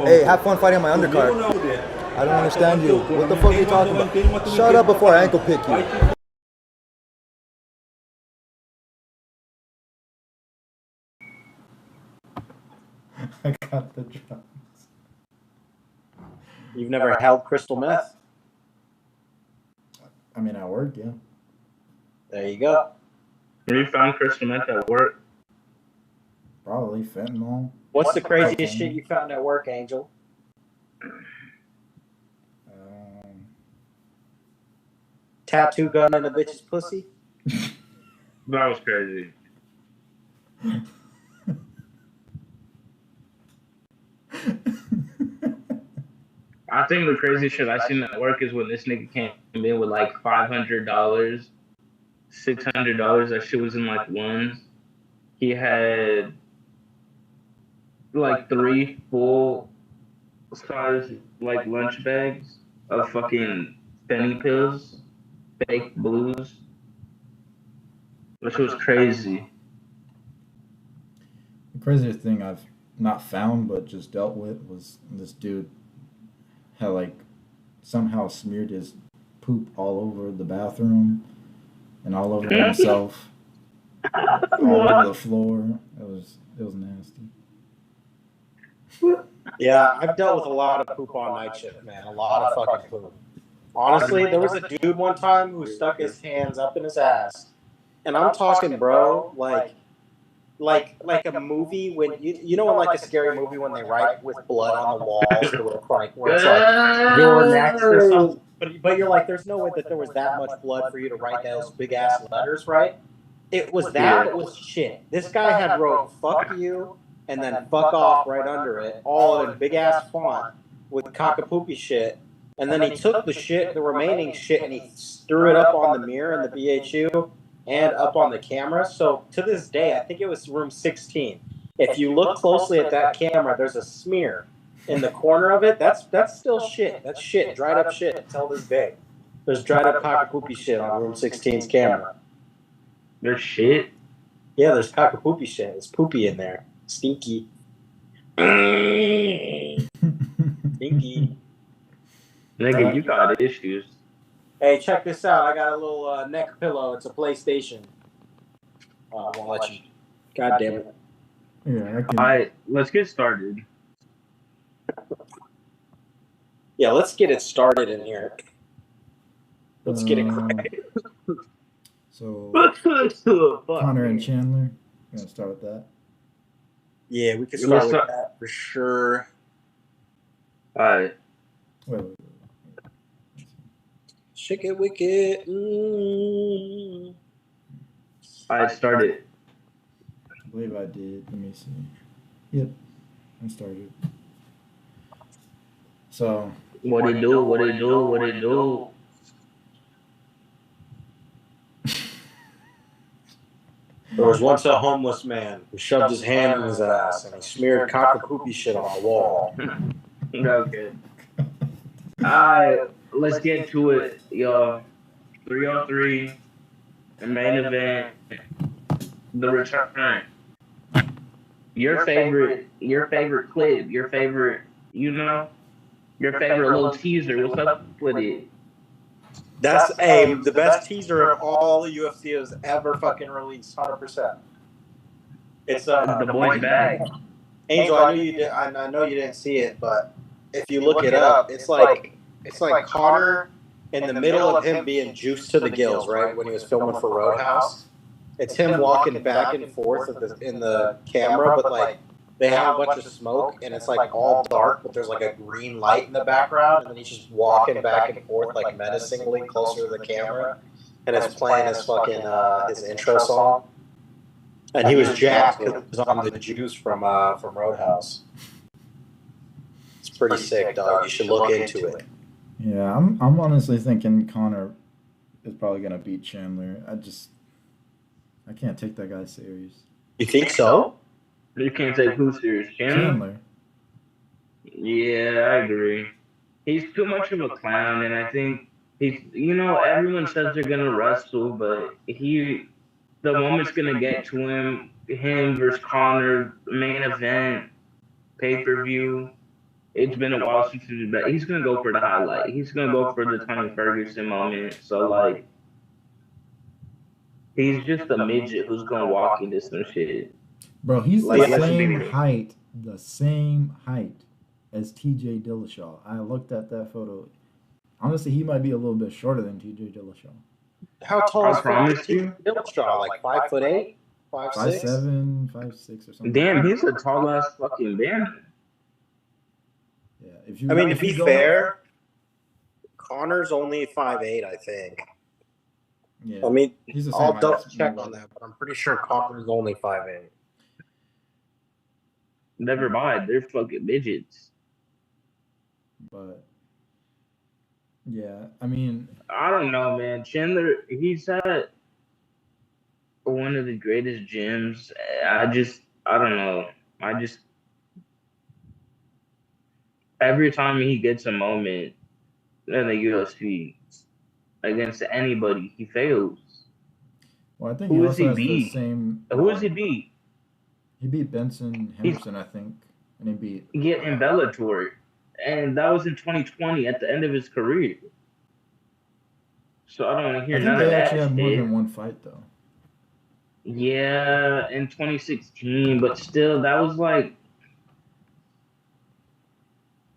Hey, have fun fighting my undercard. I don't understand you. What the fuck are you talking about? Shut up before I ankle pick you. I got the drugs. You've never held crystal meth? I mean, at work, yeah. There you go. Have you found crystal meth at work? Probably fentanyl. What's the craziest shit you found at work, Angel? Tattoo gun in a bitch's pussy? That was crazy. I think the crazy shit I seen at work is when this nigga came in with like $500, $600. That shit was in like ones. He had like 3 full size like lunch bags of fucking Benny pills, fake blues, which was crazy. The craziest thing I've not found but just dealt with was this dude had like somehow smeared his poop all over the bathroom and all over himself, all over the floor. It was nasty. Yeah, I've dealt with a lot of poop on night shift, man. A lot of fucking poop. Honestly, there was a dude one time who stuck his hands up in his ass, and I'm talking, bro, like a movie when you know in like a scary movie when they write with blood on the walls where it's like you're next or something. But you're like, there's no way that there was that much blood for you to write those big ass letters, right? It was that, but with shit. This guy had wrote "fuck you" and then "fuck off" right under it, all in big ass font with cockapoopy shit. And then he took the remaining shit, and he threw it up on the mirror in the BHU and up on the camera. So to this day, I think it was room 16. If you look closely at that camera, there's a smear in the corner of it. That's still shit. That's shit, dried up shit until this day. There's dried up cockapoopy shit on room 16's camera. There's shit? Yeah, there's cockapoopy shit. There's poopy in there. Stinky. Stinky. Nigga, you got issues. Hey, check this out. I got a little neck pillow. It's a PlayStation. I won't let you. God damn it. Yeah, I can. Alright, let's get started. Yeah, let's get it started in here. Let's get it cracking. So, Conor and Chandler. We're gonna start with that. Yeah, we can start with that for sure. Alright. Wait. Shake it wicked. I started. I believe I did. Let me see. Yep, I started. So. What it do? There was once a homeless man who shoved his hand in his ass and he smeared cockapoopy shit on the wall. Okay. Alright, let's get to it, y'all. 303, the main event, the return. Your favorite clip, your favorite little teaser. What's up with it? That's the best teaser of all the UFC has ever fucking released, 100%. It's the boy's bag. Angel, I know you didn't see it, but if you look it up, it's like Conor in the middle of him being juiced to the gills, right? When he was filming for Roadhouse. It's him walking back and forth in the camera, but like they have a bunch of smoke and it's like all dark, but there's like a green light in the background, and then he's just walking back and forth like menacingly closer to the camera, and it's playing his fucking his intro song. And he was jacked because he was on the juice from Roadhouse. It's pretty sick, dog. You should look into it. Yeah, I'm honestly thinking Conor is probably gonna beat Chandler. I can't take that guy serious. You think so? You can't take who serious? Chandler. Yeah, I agree. He's too much of a clown, and I think he's. Everyone says they're gonna wrestle, but the moment's gonna get to him. Him versus Conor, main event, pay-per-view. It's been a while since he's back. He's gonna go for the highlight. He's gonna go for the Tony Ferguson moment. So like, he's just a midget who's gonna walk into some shit. Bro, he's Like, the let's same be real. height, as TJ Dillashaw. I looked at that photo. Honestly, he might be a little bit shorter than TJ Dillashaw. How tall I is promise you. Dillashaw? Like 5'8", 5'6"? 5'7", 5'6", or something. Damn, like he's a tall ass fucking man. that. Yeah, if you. I mean, to if be you go- fair, Conor's only 5'8", I think. yeah, I mean, he's the same I'll height double as check Mayweather. on that, but I'm pretty sure Conor's only 5'8". Never mind, they're fucking midgets. But yeah, I mean, I don't know, man. Chandler, he's at one of the greatest gyms. I don't know. I just, every time he gets a moment in the UFC against anybody, he fails. well, I think Who he is also he has the beat? same. Who does he beat? He beat Benson Henderson, I think, and he beat. Get in Bellator, and that was in 2020 at the end of his career. So I don't want to I hear think none of they actually that had more shit. than one fight though. Yeah, in 2016, but still, that was like,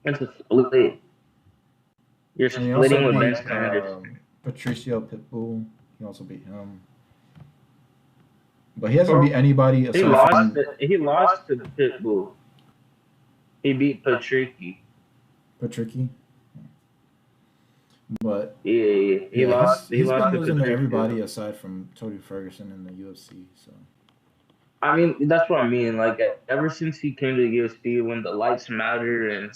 it's a split. You're And he also splitting with beat Benson Henderson. Patricio Pitbull. He also beat him. But he hasn't beat anybody He aside lost. from. He lost to Pitbull. He beat Patricky. Patricky. But Yeah. He lost. He he's lost been to losing to Patricky. everybody aside from Tony Ferguson in the UFC. So I mean, that's what I mean. Like, ever since he came to the UFC, when the lights matter, and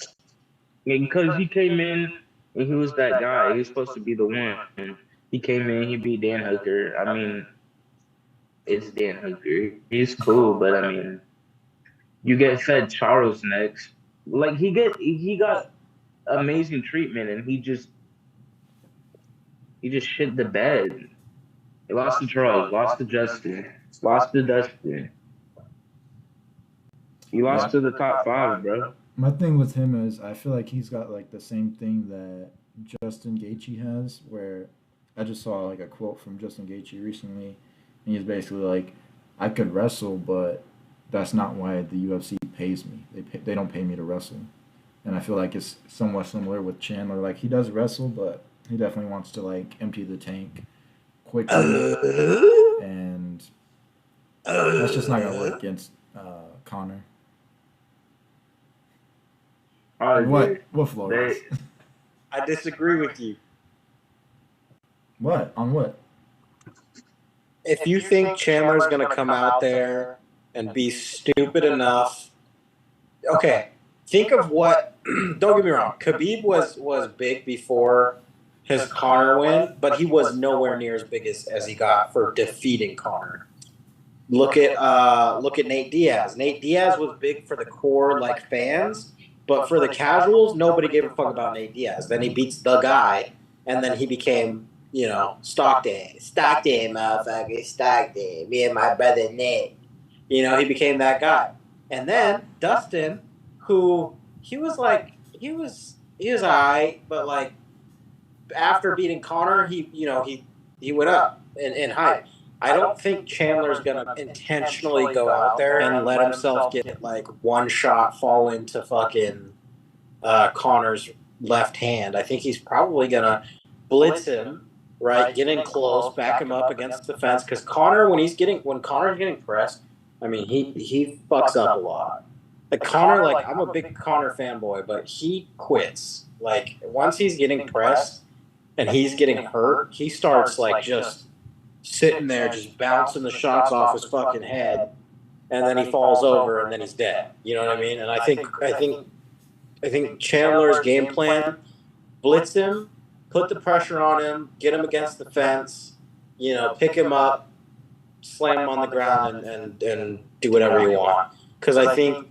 because he came in and he was that guy, he was supposed to be the one. And he came in, he beat Dan Hooker. I mean, it's Dan Hooker. He's cool, but I mean, you get fed Charles next. Like, he got amazing treatment, and he just shit the bed. He lost to Charles, lost to Justin, lost to Dustin. He lost to the top 5, bro. my thing with him is I feel like he's got like the same thing that Justin Gaethje has, where I just saw like a quote from Justin Gaethje recently, and he's basically like, "I could wrestle, but that's not why the UFC pays me. They don't pay me to wrestle." And I feel like it's somewhat similar with Chandler. Like he does wrestle, but he definitely wants to like empty the tank quickly, and that's just not gonna work against Conor. What Flores? I disagree with you. What on what? If you think Chandler's going to come out there and be stupid enough, okay, think of what. Don't get me wrong. Khabib was big before his Conor win, but he was nowhere near as big as he got for defeating Conor. Look at Nate Diaz. Nate Diaz was big for the core like fans, but for the casuals, nobody gave a fuck about Nate Diaz. Then he beats the guy, and then he became, Stockton, motherfucker, Stockton, me and my brother Nate. He became that guy. And then Dustin, who he was alright, but like after beating Conor, he went up in height. I don't think Chandler's gonna intentionally go out there and let himself get like one shot fall into fucking Conor's left hand. I think he's probably gonna blitz him, right? Get in close, back him up against the fence. Because Conor, when Conor's getting pressed, I mean he fucks up a lot. Like Conor, like I'm a big Conor fanboy, but he quits. Like once he's getting pressed and he's getting hurt, he starts like just sitting there just bouncing the shots off his fucking head, and then he falls over and then he's dead. You know what I mean? And I think Chandler's game plan: blitz him, put the pressure on him, get him against the fence, pick him up, slam him on the ground, and do whatever you want. Because I think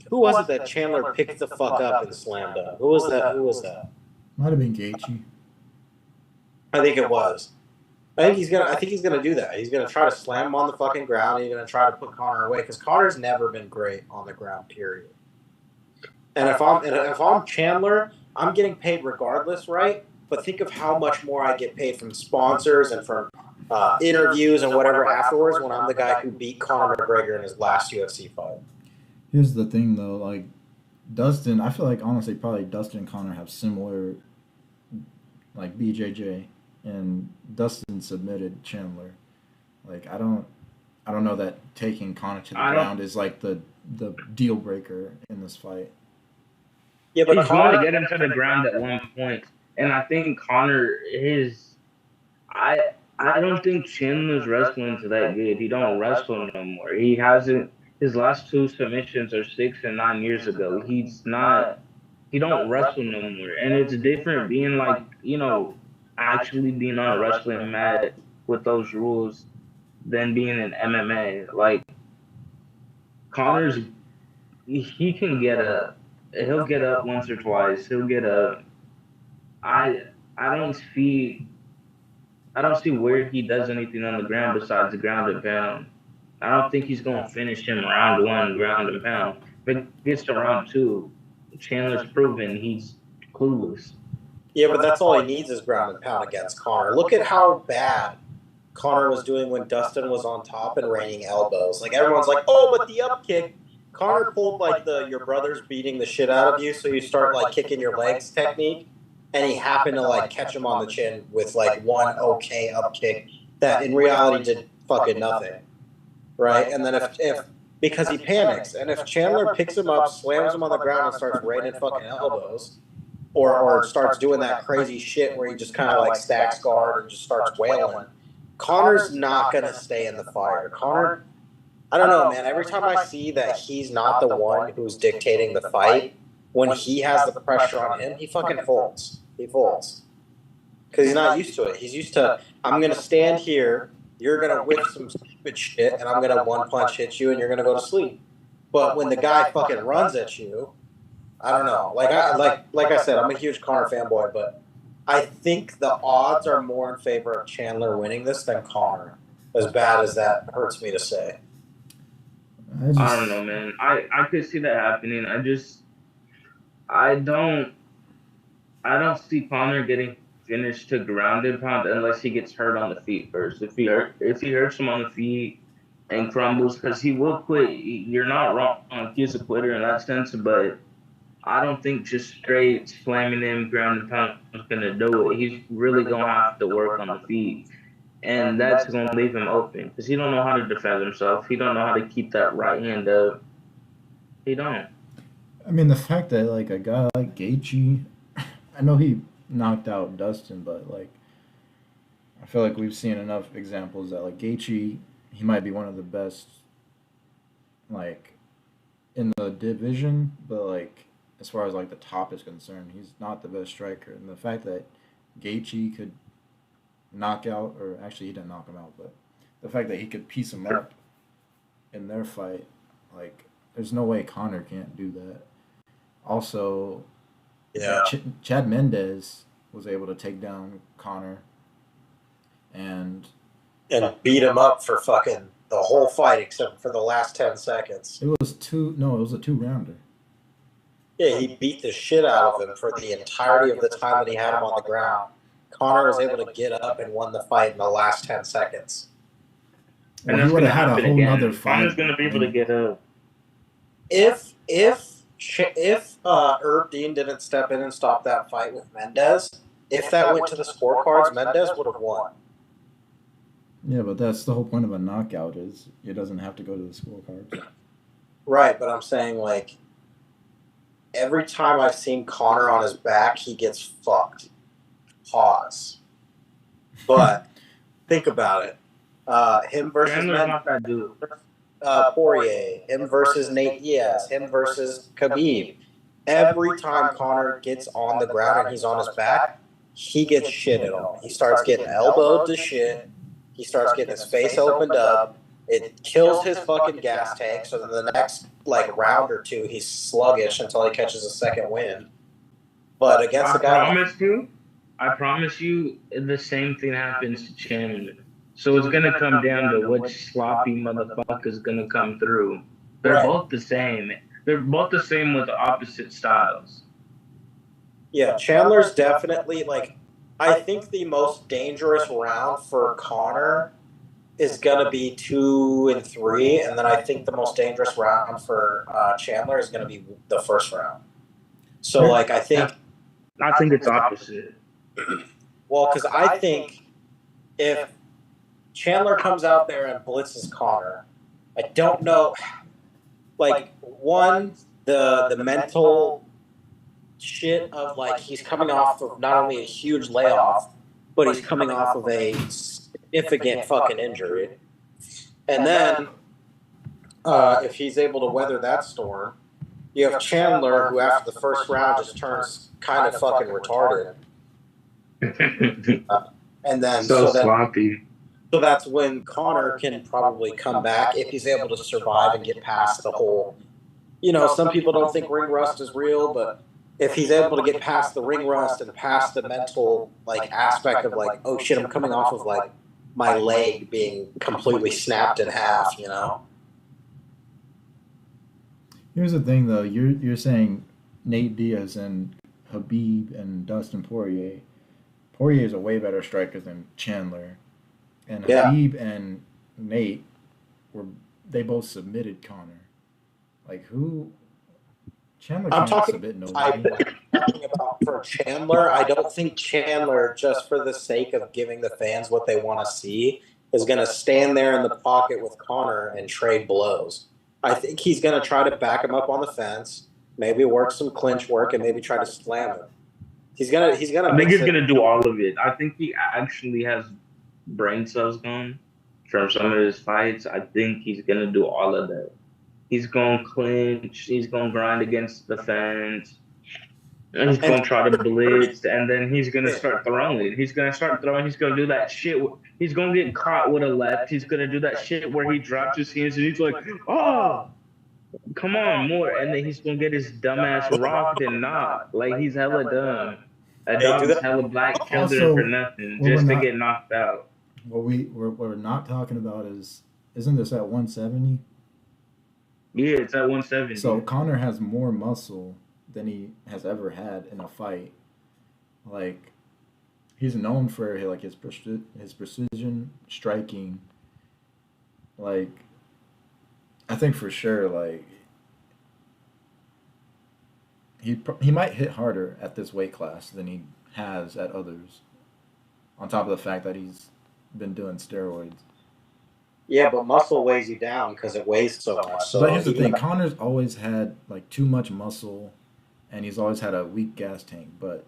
who was it that Chandler picked the fuck up and slammed up? Who was that? Might have been Gaethje. I think it was. I think he's gonna do that. He's gonna try to slam him on the fucking ground. He's gonna try to put Conor away because Conor's never been great on the ground. Period. And if I'm Chandler, I'm getting paid regardless, right? But think of how much more I get paid from sponsors and from interviews and whatever afterwards when I'm the guy who beat Conor McGregor in his last UFC fight. Here's the thing, though. Like, Dustin, I feel like, honestly, probably Dustin and Conor have similar, like, BJJ. And Dustin submitted Chandler. Like, I don't know that taking Conor to the ground is, like, the deal breaker in this fight. Yeah, but He's Conor going to get him to the ground at one point. And I think Conor I don't think Chandler's wrestling's that good. He don't wrestle no more. He hasn't. His last two submissions are 6 and 9 years ago. He's not. He don't wrestle no more, and it's different being like actually being on a wrestling mat with those rules than being in MMA. Like Connor's, he can get up. He'll get up once or twice. He'll get up. I I don't see. I don't see where he does anything on the ground besides the ground and pound. I don't think he's going to finish him round one, ground and pound. If it gets to round two, Chandler's proven he's clueless. Yeah, but that's all he needs is ground and pound against Conor. Look at how bad Conor was doing when Dustin was on top and raining elbows. Like everyone's like, oh, but the up kick. Conor pulled like your brother's beating the shit out of you, so you start like kicking your legs technique, and he happened to like catch him on the chin with like one okay up kick that in reality did fucking nothing, right? And then if because he panics, and if Chandler picks him up, slams him on the ground, and starts raining fucking elbows, or starts doing that crazy shit where he just kind of like stacks guard and just starts wailing, Conor's not gonna stay in the fire. Conor, I don't know, man. Every time I see that he's not the one who's dictating the fight, when he has the pressure on him, he fucking folds. He folds. Because he's not used to it. He's used to, I'm going to stand here, you're going to whip some stupid shit, and I'm going to one punch hit you, and you're going to go to sleep. But when the guy fucking runs at you, I don't know. Like I said, I'm a huge Conor fanboy, but I think the odds are more in favor of Chandler winning this than Conor. As bad as that hurts me to say. I don't know, man. I could see that happening. I don't see Conor getting finished to ground and pound unless he gets hurt on the feet first. If he hurts him on the feet and crumbles, because he will quit. You're not wrong. He's a quitter in that sense, but I don't think just straight slamming him ground and pound is gonna do it. He's really gonna have to work on the feet. And that's going to leave him open because he don't know how to defend himself. He don't know how to keep that right hand up. He don't. I mean, the fact that like a guy like Gaethje, I know he knocked out Dustin, but like I feel like we've seen enough examples that like Gaethje, he might be one of the best, like in the division, but like as far as like the top is concerned, he's not the best striker. And the fact that Gaethje could knockout, or actually he didn't knock him out, but the fact that he could piece him up in their fight, like there's no way Conor can't do that. Also, Yeah. Chad Mendez was able to take down Conor and beat him up for fucking the whole fight except for the last 10 seconds. it was a 2-rounder. Yeah, he beat the shit out of him for the entirety of the time that he had him on the ground. Conor was able to get up and won the fight in the last 10 seconds. Well, he would have had a whole again. other fight. Conor's going to be able to get up. If Herb Dean didn't step in and stop that fight with Mendez, if that went to the scorecards, Mendez would have won. Yeah, but that's the whole point of a knockout is it doesn't have to go to the scorecards. Right, but I'm saying like every time I've seen Conor on his back, he gets fucked. Pause. But think about it. Him versus Chandler's not that dude. Poirier, him versus Nate Diaz, him versus Khabib. Every time Conor gets on the ground and he's on his back, he gets shitted on. He starts getting elbowed to shit. He starts getting his face opened up. It kills his fucking gas tank. So then the next like round or two, he's sluggish until he catches a second wind. But against a guy, I promise you, the same thing happens to Chandler. So it's going to come down to which sloppy motherfucker's going to come through. They're both the same. They're both the same with opposite styles. Yeah, Chandler's definitely like. I think the most dangerous round for Conor is gonna be 2 and 3, and then I think the most dangerous round for Chandler is gonna be the first round. So like I think it's opposite. well, because I think if Chandler comes out there and blitzes Conor, I don't know. Like one, the mental shit of like he's coming off of not only a huge layoff, but he's coming off of a significant fucking injury. And then if he's able to weather that storm, you have Chandler, who after the first round just turns kind of fucking retarded. And then so sloppy. So that's when Conor can probably come back if he's able to survive and get past the whole. You know, some people don't think ring rust is real, but if he's able to get past the ring rust and past the mental like aspect of like, oh shit, I'm coming off of like my leg being completely snapped in half, you know. Here's the thing, though. You're saying Nate Diaz and Habib and Dustin Poirier. Poirier is a way better striker than Chandler, and Habib and Nate they both submitted Conor. Like who? Chandler can't submit nobody. I'm talking about for Chandler. I don't think Chandler, just for the sake of giving the fans what they want to see, is going to stand there in the pocket with Conor and trade blows. I think he's going to try to back him up on the fence, maybe work some clinch work, and maybe try to slam him. He's gonna. I think he's gonna do all of it. I think he actually has brain cells gone from some of his fights. I think he's gonna do all of that. He's gonna clinch. He's gonna grind against the fence. And he's gonna try to blitz, and then he's gonna start throwing. He's gonna start throwing. He's gonna do that shit. He's gonna get caught with a left. He's gonna do that shit where he drops his hands and he's like, "Oh, come on, more!" And then he's gonna get his dumbass rocked and knocked. Like he's hella dumb. That dog's hella black children for nothing, just to get knocked out. What we're not talking about isn't this at 170? Yeah, it's at 170. So Conor has more muscle than he has ever had in a fight. Like he's known for like his precision striking. Like I think for sure, like he might hit harder at this weight class than he has at others. On top of the fact that he's been doing steroids. Yeah, but muscle weighs you down because it weighs so much. So but here's the thing: Conor's always had like too much muscle, and he's always had a weak gas tank. But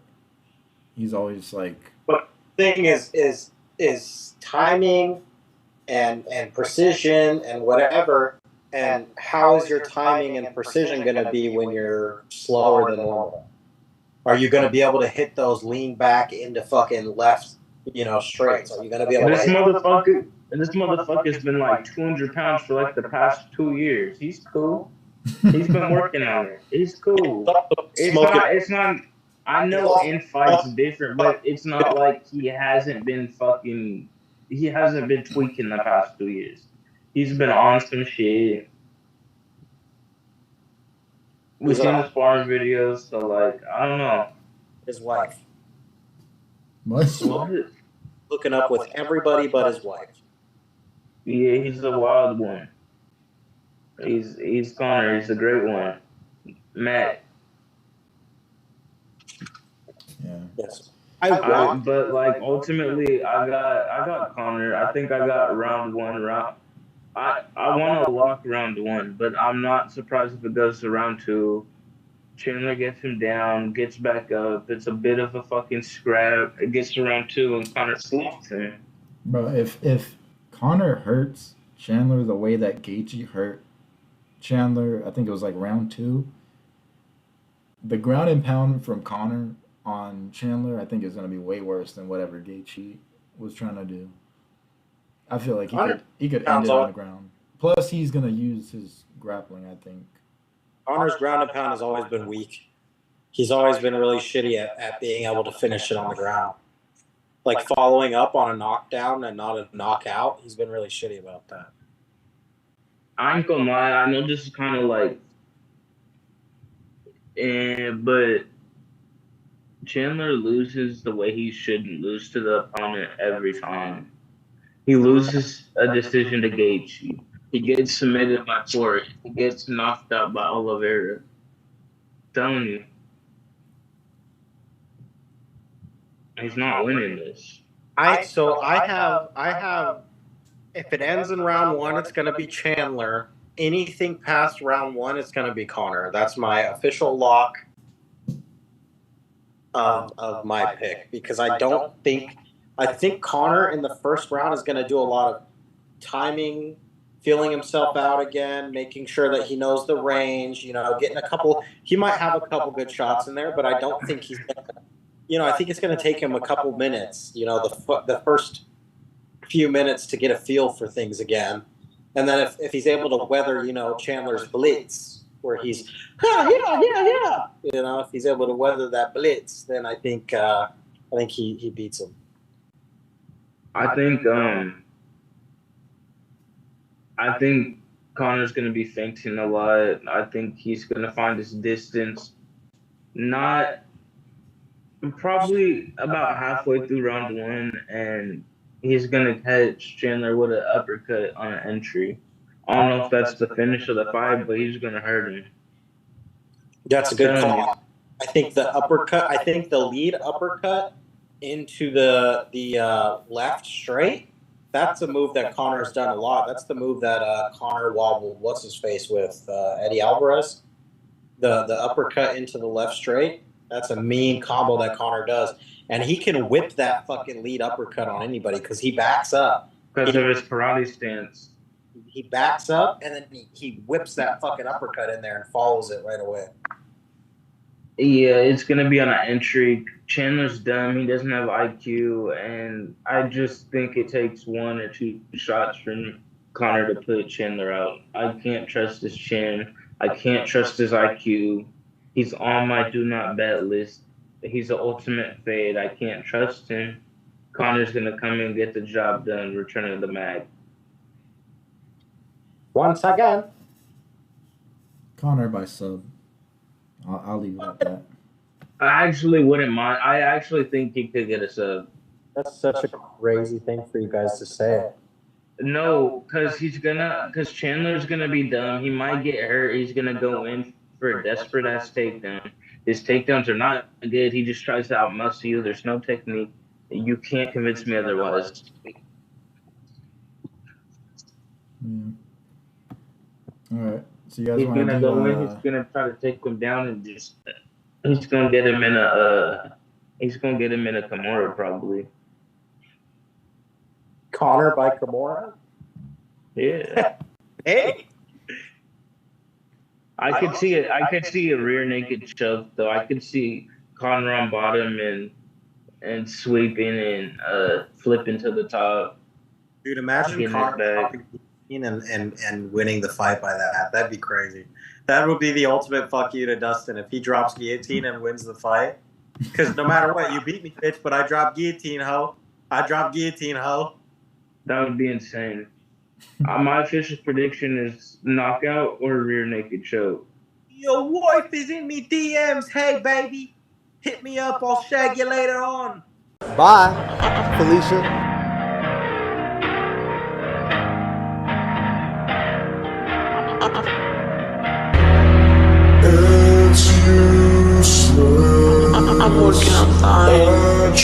he's always like. But the thing is timing, and precision and whatever. And how is your timing and precision going to be when you're slower than normal? Are you going to be able to hit those lean back into fucking left, straights? Are you going to be able to? This motherfucker's been like 200 pounds for like the past 2 years. He's cool. He's been working on it. He's cool. It's not. I know in fights different, but it's not like he hasn't been tweaking the past 2 years. He's been on some shit. We've seen the sparring videos, so like I don't know. His wife. What? Looking up with everybody but his wife. Yeah, he's a wild one. He's Conor. He's a great one. Matt. Yeah. Yes. But like ultimately, I got Conor. I think I got round one. I want to lock round one, but I'm not surprised if it goes to round two. Chandler gets him down, gets back up. It's a bit of a fucking scrap. It gets to round two, and Conor slaps him. Bro, if Conor hurts Chandler the way that Gaethje hurt Chandler, I think it was like round two. The ground and pound from Conor on Chandler, I think is going to be way worse than whatever Gaethje was trying to do. I feel like he could end it on the ground. Plus, he's going to use his grappling, I think. Conor's ground and pound has always been weak. He's always been really shitty at being able to finish it on the ground. Like following up on a knockdown and not a knockout, he's been really shitty about that. I ain't gonna lie, I know this is kind of like but Chandler loses the way he shouldn't lose to the opponent every time. He loses a decision to Gaethje. He gets submitted by Corey. He gets knocked out by Oliveira. Telling you, he's not winning this. I have. If it ends in round one, it's going to be Chandler. Anything past round one, it's going to be Conor. That's my official lock of my pick, because I think Conor in the first round is going to do a lot of timing, feeling himself out again, making sure that he knows the range, getting a couple. He might have a couple good shots in there, but I don't think he's going to, I think it's going to take him a couple minutes, the first few minutes to get a feel for things again. And then if he's able to weather, Chandler's blitz, where he's, if he's able to weather that blitz, then I think he beats him. I think Conor's going to be feinting a lot. I think he's going to find his distance. Probably about halfway through round one, and he's going to catch Chandler with an uppercut on an entry. I don't know if that's the finish of the fight, but he's going to hurt him. That's a good call. I think the lead uppercut into the left straight, that's a move that Conor's done a lot. That's the move that Conor wobbled what's-his-face with Eddie Alvarez. The uppercut into the left straight, that's a mean combo that Conor does. And he can whip that fucking lead uppercut on anybody because he backs up. Because of his karate stance. He backs up, and then he whips that fucking uppercut in there and follows it right away. Yeah, it's going to be on an entry. Chandler's dumb. He doesn't have IQ, and I just think it takes one or two shots from Conor to put Chandler out. I can't trust his chin. I can't trust his IQ. He's on my do not bet list. He's the ultimate fade. I can't trust him. Conor's going to come in and get the job done, return of the mag. Once again. Conor by sub. I'll leave it at that. I actually wouldn't mind. I actually think he could get a sub. That's such a crazy thing for you guys to say. No, because Chandler's going to be dumb. He might get hurt. He's going to go in for a desperate-ass takedown. His takedowns are not good. He just tries to outmuscle you. There's no technique. You can't convince me otherwise. Yeah. All right. So you guys He's want gonna go in. He's gonna try to take him down and just. He's gonna get him in a. He's gonna get him in a Kimura probably. Conor by Kimura. Yeah. Hey. I could see it. I could see a rear naked shove though. I could see Conor on bottom and sweeping and flipping to the top. Dude, imagine Conor and winning the fight by that. That'd be crazy. That would be the ultimate fuck you to Dustin if he drops guillotine and wins the fight. Because no matter what, you beat me, bitch, but I dropped guillotine, ho. I dropped guillotine, ho. That would be insane. My official prediction is knockout or rear naked choke. Your wife is in me DMs. Hey, baby. Hit me up. I'll shag you later on. Bye, Felicia. I'm working outside.